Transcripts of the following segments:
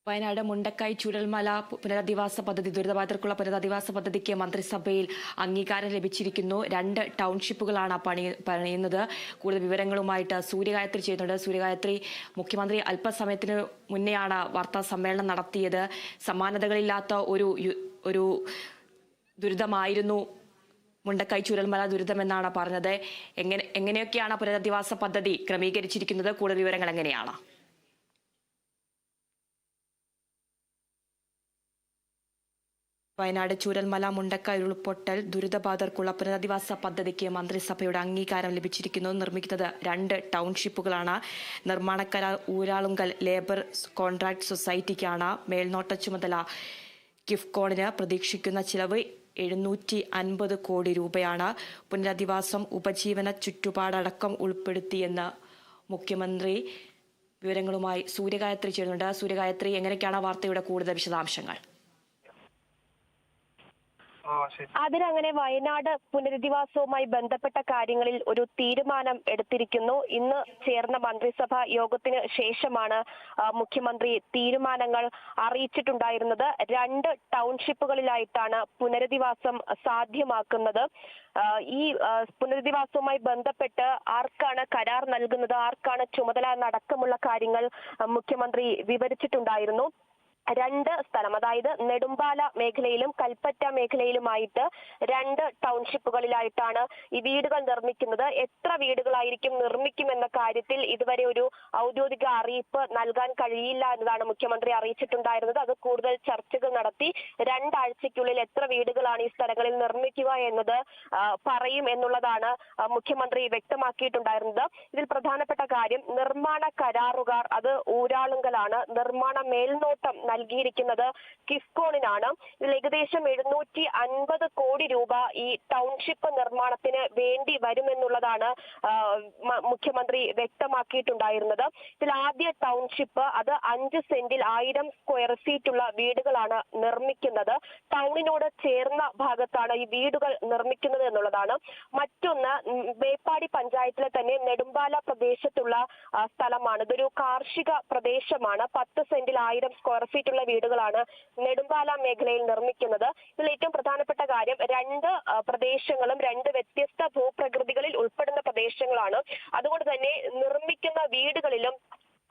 വയനാട് മുണ്ടക്കൈ ചൂരൽമല പുനരധിവാസ പദ്ധതി ദുരിതബാധിതർക്കുള്ള പുനരധിവാസ പദ്ധതിക്ക് മന്ത്രിസഭയിൽ അംഗീകാരം ലഭിച്ചിരിക്കുന്നു. 2 ടൗൺഷിപ്പുകളാണ് പണിയുന്നത്. കൂടുതൽ വിവരങ്ങളുമായിട്ട് സൂര്യഗായത്രി ചെയ്യുന്നുണ്ട്. സൂര്യഗായത്രി, മുഖ്യമന്ത്രി അല്പസമയത്തിന് മുന്നെയാണ് വാർത്താ സമ്മേളനം നടത്തിയത്. സമാനതകളില്ലാത്ത ഒരു ദുരിതമായിരുന്നു മുണ്ടക്കൈ ചൂരൽമല ദുരിതമെന്നാണ് പറഞ്ഞത്. എങ്ങനെയൊക്കെയാണ് പുനരധിവാസ പദ്ധതി ക്രമീകരിച്ചിരിക്കുന്നത്? കൂടുതൽ വിവരങ്ങൾ എങ്ങനെയാണ്? വയനാട് ചൂരൽമല മുണ്ടക്കൈ ഉരുൾപൊട്ടൽ ദുരിതബാധിതർക്കുള്ള പുനരധിവാസ പദ്ധതിക്ക് മന്ത്രിസഭയുടെ അംഗീകാരം ലഭിച്ചിരിക്കുന്നു. നിർമ്മിക്കുന്നത് 2 ടൗൺഷിപ്പുകളാണ്. നിർമ്മാണ കരാർ ഊരാളുങ്കൽ ലേബർ കോൺട്രാക്ട് സൊസൈറ്റിക്കാണ്. മേൽനോട്ട ചുമതല കിഫ്കോണിന്. പ്രതീക്ഷിക്കുന്ന ചിലവ് 750 കോടി രൂപയാണ്. പുനരധിവാസം ഉപജീവന ചുറ്റുപാടടക്കം ഉൾപ്പെടുത്തിയെന്ന് മുഖ്യമന്ത്രി. വിവരങ്ങളുമായി സൂര്യഗായത്രി ചേരുന്നുണ്ട്. സൂര്യഗായത്രി, എങ്ങനെയൊക്കെയാണ് വാർത്തയുടെ കൂടുതൽ വിശദാംശങ്ങൾ? അതിനങ്ങനെ വയനാട് പുനരധിവാസവുമായി ബന്ധപ്പെട്ട കാര്യങ്ങളിൽ ഒരു തീരുമാനം എടുത്തിരിക്കുന്നു. ഇന്ന് ചേർന്ന മന്ത്രിസഭാ യോഗത്തിന് ശേഷമാണ് മുഖ്യമന്ത്രി തീരുമാനങ്ങൾ അറിയിച്ചിട്ടുണ്ടായിരുന്നത്. 2 ടൗൺഷിപ്പുകളിലായിട്ടാണ് പുനരധിവാസം സാധ്യമാക്കുന്നത്. ഈ പുനരധിവാസവുമായി ബന്ധപ്പെട്ട് ആർക്കാണ് കരാർ നൽകുന്നത്, ആർക്കാണ് ചുമതല എന്നടക്കമുള്ള കാര്യങ്ങൾ മുഖ്യമന്ത്രി വിവരിച്ചിട്ടുണ്ടായിരുന്നു. 2 സ്ഥലം, അതായത് നെടുമ്പാല മേഖലയിലും കൽപ്പറ്റ മേഖലയിലുമായിട്ട് 2 ടൗൺഷിപ്പുകളിലായിട്ടാണ് ഈ വീടുകൾ നിർമ്മിക്കുന്നത്. എത്ര വീടുകളായിരിക്കും നിർമ്മിക്കുമെന്ന കാര്യത്തിൽ ഇതുവരെ ഒരു ഔദ്യോഗിക അറിയിപ്പ് നൽകാൻ കഴിയില്ല എന്നതാണ് മുഖ്യമന്ത്രി അറിയിച്ചിട്ടുണ്ടായിരുന്നത്. അത് കൂടുതൽ ചർച്ചകൾ നടത്തി 2 ആഴ്ചയ്ക്കുള്ളിൽ എത്ര വീടുകളാണ് ഈ സ്ഥലങ്ങളിൽ നിർമ്മിക്കുക എന്നത് പറയും എന്നുള്ളതാണ് മുഖ്യമന്ത്രി വ്യക്തമാക്കിയിട്ടുണ്ടായിരുന്നത്. ഇതിൽ പ്രധാനപ്പെട്ട കാര്യം, നിർമ്മാണ കരാറുകാർ അത് ഊരാളുങ്കലാണ്. നിർമ്മാണ മേൽനോട്ടം നൽകിയിരിക്കുന്നത് കിഫ്കോണിനാണ്. ഇതിൽ ഏകദേശം 750 കോടി രൂപ ഈ ടൗൺഷിപ്പ് നിർമ്മാണത്തിന് വേണ്ടി വരുമെന്നുള്ളതാണ് മുഖ്യമന്ത്രി വ്യക്തമാക്കിയിട്ടുണ്ടായിരുന്നത്. ഇതിൽ ആദ്യ ടൗൺഷിപ്പ് അത് 5 സെന്റിൽ 1000 സ്ക്വയർ ഫീറ്റ് ഉള്ള വീടുകളാണ് നിർമ്മിക്കുന്നത്. ടൗണിനോട് ചേർന്ന ഭാഗത്താണ് ഈ വീടുകൾ നിർമ്മിക്കുന്നത് എന്നുള്ളതാണ്. മറ്റൊന്ന്, മേപ്പാടി പഞ്ചായത്തിലെ തന്നെ നെടുമ്പാല പ്രദേശത്തുള്ള സ്ഥലമാണ്. ഇതൊരു കാർഷിക പ്രദേശമാണ്. 10 സെന്റിൽ 1000 സ്ക്വയർ ഫീറ്റ് ഉള്ള വീടുകളാണ് നെടുമ്പാല മേഖലയിൽ നിർമ്മിക്കുന്നത്. ഇതിൽ ഏറ്റവും പ്രധാനപ്പെട്ട കാര്യം, 2 പ്രദേശങ്ങളും 2 വ്യത്യസ്ത ഭൂപ്രകൃതികളിൽ ഉൾപ്പെടുന്ന പ്രദേശങ്ങളാണ്. അതുകൊണ്ട് തന്നെ നിർമ്മിക്കുന്ന വീടുകളിലും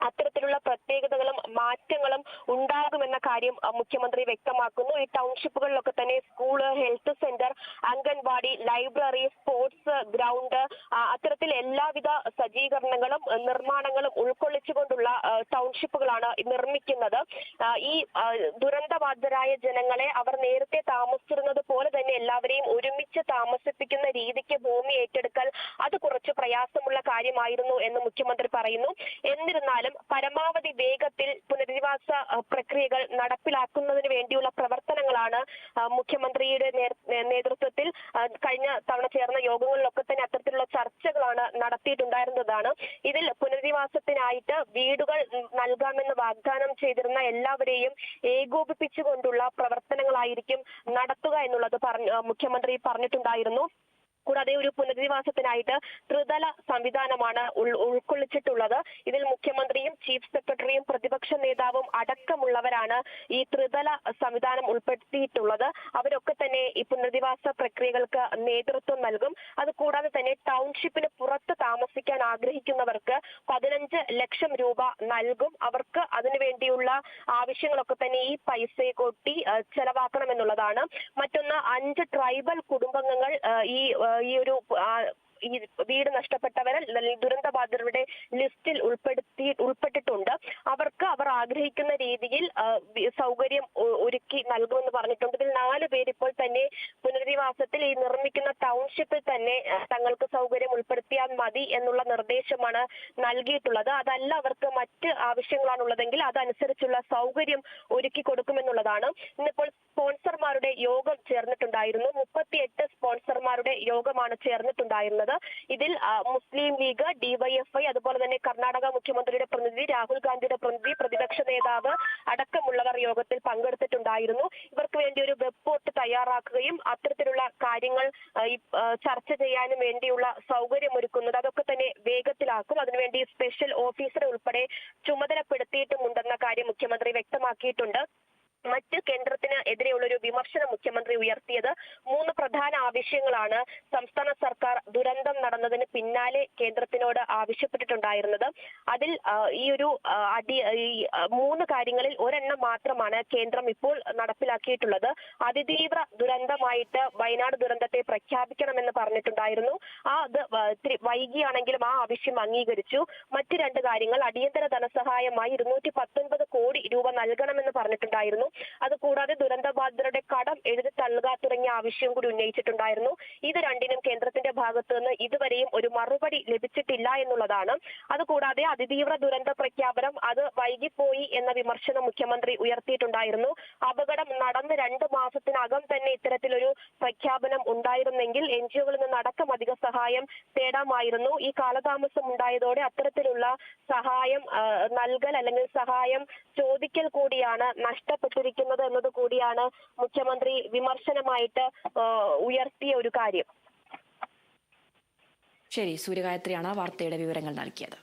അത്തരത്തിലുള്ള പ്രത്യേകതകളും മാറ്റങ്ങളും ഉണ്ടാകുമെന്ന കാര്യം മുഖ്യമന്ത്രി വ്യക്തമാക്കുന്നു. ഈ ടൗൺഷിപ്പുകളിലൊക്കെ തന്നെ school, health centre, anganwadi, library, sports ground, അത്തരത്തിൽ എല്ലാവിധ സജ്ജീകരണങ്ങളും നിർമ്മാണങ്ങളും ഉൾക്കൊള്ളിച്ചുകൊണ്ടുള്ള ടൗൺഷിപ്പുകളാണ് നിർമ്മിക്കുന്നത്. ഈ ദുരന്തബാധിതരായ ജനങ്ങളെ അവർ നേരത്തെ താമസിച്ചിരുന്നത് പോലെ തന്നെ എല്ലാവരെയും ഒരുമിച്ച് താമസിപ്പിക്കുന്ന രീതിക്ക് ഭൂമി ഏറ്റെടുക്കൽ അത് കുറച്ച് പ്രയാസമുള്ള കാര്യമായിരുന്നു എന്ന് മുഖ്യമന്ത്രി പറയുന്നു. എന്നിരുന്നാലും പരമാവധി വേഗത്തിൽ പുനരധിവാസ പ്രക്രിയകൾ നടപ്പിലാക്കുന്നതിന് വേണ്ടിയുള്ള പ്രവർത്തനങ്ങളാണ് മുഖ്യമന്ത്രിയുടെ നേതൃത്വത്തിൽ കഴിഞ്ഞ തവണ ചേർന്ന യോഗങ്ങളിലൊക്കെ തന്നെ അത്തരത്തിലുള്ള ചർച്ചകളാണ് നടത്തിയിട്ടുണ്ടായിരുന്നതാണ്. ഇതിൽ പുനരധിവാസത്തിനായിട്ട് വീടുകൾ നൽകാമെന്ന് വാഗ്ദാനം ചെയ്തിരുന്ന എല്ലാവരെയും ഏകോപിപ്പിച്ചുകൊണ്ടുള്ള പ്രവർത്തനങ്ങളായിരിക്കും നടത്തുക എന്നുള്ളത് മുഖ്യമന്ത്രി പറഞ്ഞിട്ടുണ്ടായിരുന്നു. കൂടാതെ ഒരു പുനരധിവാസത്തിനായിട്ട് ത്രിതല സംവിധാനമാണ് ഉൾക്കൊള്ളിച്ചിട്ടുള്ളത്. ഇതിൽ മുഖ്യമന്ത്രിയും ചീഫ് സെക്രട്ടറിയും പ്രതിപക്ഷ നേതാവും അടക്കമുള്ളവരാണ് ഈ ത്രിതല സംവിധാനം ഉൾപ്പെടുത്തിയിട്ടുള്ളത്. അവരൊക്കെ തന്നെ ഈ പുനരധിവാസ പ്രക്രിയകൾക്ക് നേതൃത്വം നൽകും. അത് കൂടാതെ തന്നെ ടൗൺഷിപ്പിന് പുറത്ത് താമസിക്കാൻ ആഗ്രഹിക്കുന്നവർക്ക് 15 ലക്ഷം രൂപ നൽകും. അവർക്ക് അതിനുവേണ്ടിയുള്ള ആവശ്യങ്ങളൊക്കെ തന്നെ ഈ പൈസ കൊട്ടി ചെലവാക്കണമെന്നുള്ളതാണ്. മറ്റൊന്ന്, 5 ട്രൈബൽ കുടുംബങ്ങൾ ഈ വീട് നഷ്ടപ്പെട്ടവരെ ദുരന്തബാധിതരുടെ ലിസ്റ്റിൽ ഉൾപ്പെട്ടിട്ടുണ്ട്. അവർക്ക് അവർ ആഗ്രഹിക്കുന്ന രീതിയിൽ സൗകര്യം ഒരുക്കി നൽകുമെന്ന് പറഞ്ഞിട്ടുണ്ട്. ഇതിൽ 4 പേര് ഇപ്പോൾ തന്നെ പുനരധിവാസത്തിൽ ഈ നിർമ്മിക്കുന്ന ടൗൺഷിപ്പിൽ തന്നെ തങ്ങൾക്ക് സൗകര്യം ഉൾപ്പെടുത്തിയാൽ മതി എന്നുള്ള നിർദ്ദേശമാണ് നൽകിയിട്ടുള്ളത്. അതല്ല അവർക്ക് മറ്റ് ആവശ്യങ്ങളാണുള്ളതെങ്കിൽ അതനുസരിച്ചുള്ള സൗകര്യം ഒരുക്കി കൊടുക്കുമെന്നുള്ളതാണ്. ഇന്നിപ്പോൾ സ്പോൺസർമാരുടെ യോഗം ചേർന്നിട്ടുണ്ടായിരുന്നു. 38 സ്പോൺസർമാരുടെ യോഗമാണ് ചേർന്നിട്ടുണ്ടായിരുന്നത്. ഉണ്ടായിരുന്നത്. ഇതിൽ മുസ്ലിം ലീഗ്, ഡിവൈഎഫ്ഐ, അതുപോലെ തന്നെ കർണാടക മുഖ്യമന്ത്രിയുടെ പ്രതിനിധി, രാഹുൽ ഗാന്ധിയുടെ പ്രതിനിധി, പ്രതിപക്ഷ നേതാവ് അടക്കമുള്ളവർ യോഗത്തിൽ പങ്കെടുത്തിട്ടുണ്ടായിരുന്നു. ഇവർക്ക് വേണ്ടി ഒരു റിപ്പോർട്ട് തയ്യാറാക്കുകയും അത്തരത്തിലുള്ള കാര്യങ്ങൾ ചർച്ച ചെയ്യാനും വേണ്ടിയുള്ള സൗകര്യമൊരുക്കുന്നത് അതൊക്കെ തന്നെ വേഗത്തിലാക്കും. അതിനുവേണ്ടി സ്പെഷ്യൽ ഓഫീസറെ ഉൾപ്പെടെ ചുമതലപ്പെടുത്തിയിട്ടുമുണ്ടെന്ന കാര്യം മുഖ്യമന്ത്രി വ്യക്തമാക്കിയിട്ടുണ്ട്. മറ്റ് കേന്ദ്രത്തിന് എതിരെയുള്ള ഒരു വിമർശനം മുഖ്യമന്ത്രി ഉയർത്തിയത് 3 പ്രധാന ആവശ്യങ്ങളാണ് സംസ്ഥാന സർക്കാർ ദുരന്തം നടന്നതിന് പിന്നാലെ കേന്ദ്രത്തിനോട് ആവശ്യപ്പെട്ടിട്ടുണ്ടായിരുന്നത്. അതിൽ ഈ 3 കാര്യങ്ങളിൽ ഒരെണ്ണം മാത്രമാണ് കേന്ദ്രം ഇപ്പോൾ നടപ്പിലാക്കിയിട്ടുള്ളത്. അതിതീവ്ര ദുരന്തമായിട്ട് വയനാട് ദുരന്തത്തെ പ്രഖ്യാപിക്കണമെന്ന് പറഞ്ഞിട്ടുണ്ടായിരുന്നു. അത് വൈകിയാണെങ്കിലും ആ ആവശ്യം അംഗീകരിച്ചു. മറ്റ് 2 കാര്യങ്ങൾ അടിയന്തര ധനസഹായമായി 219 കോടി രൂപ നൽകണമെന്ന് പറഞ്ഞിട്ടുണ്ടായിരുന്നു. അതുകൂടാതെ ദുരന്തബാധിതരുടെ കടം എഴുതി തള്ളുക തുടങ്ങിയ ആവശ്യം കൂടി ഉന്നയിച്ചിട്ടുണ്ടായിരുന്നു. ഇത് രണ്ടിനും കേന്ദ്രത്തിന്റെ ഭാഗത്ത് നിന്ന് ഇതുവരെയും ഒരു മറുപടി ലഭിച്ചിട്ടില്ല എന്നുള്ളതാണ്. അതുകൂടാതെ അതിതീവ്ര ദുരന്ത പ്രഖ്യാപനം അത് വൈകിപ്പോയി എന്ന വിമർശനം മുഖ്യമന്ത്രി ഉയർത്തിയിട്ടുണ്ടായിരുന്നു. അപകടം നടന്ന് 2 മാസത്തിനകം തന്നെ ഇത്തരത്തിലൊരു പ്രഖ്യാപനം ഉണ്ടായിരുന്നെങ്കിൽ എൻജിഒകളിൽ നിന്ന് അടക്കം അധിക സഹായം തേടാമായിരുന്നു. ഈ കാലതാമസം ഉണ്ടായതോടെ അത്തരത്തിലുള്ള സഹായം നൽകൽ അല്ലെങ്കിൽ സഹായം ചോദിക്കൽ കൂടിയാണ് നഷ്ടപ്പെട്ടിരിക്കുന്നത് എന്നത് കൂടിയാണ് മുഖ്യമന്ത്രി വിമർശനമായിട്ട് ഉയർത്തിയ ഒരു കാര്യം. ശരി, സൂര്യഗായത്രിയാണ് വാർത്തയുടെ വിവരങ്ങൾ നൽകിയത്.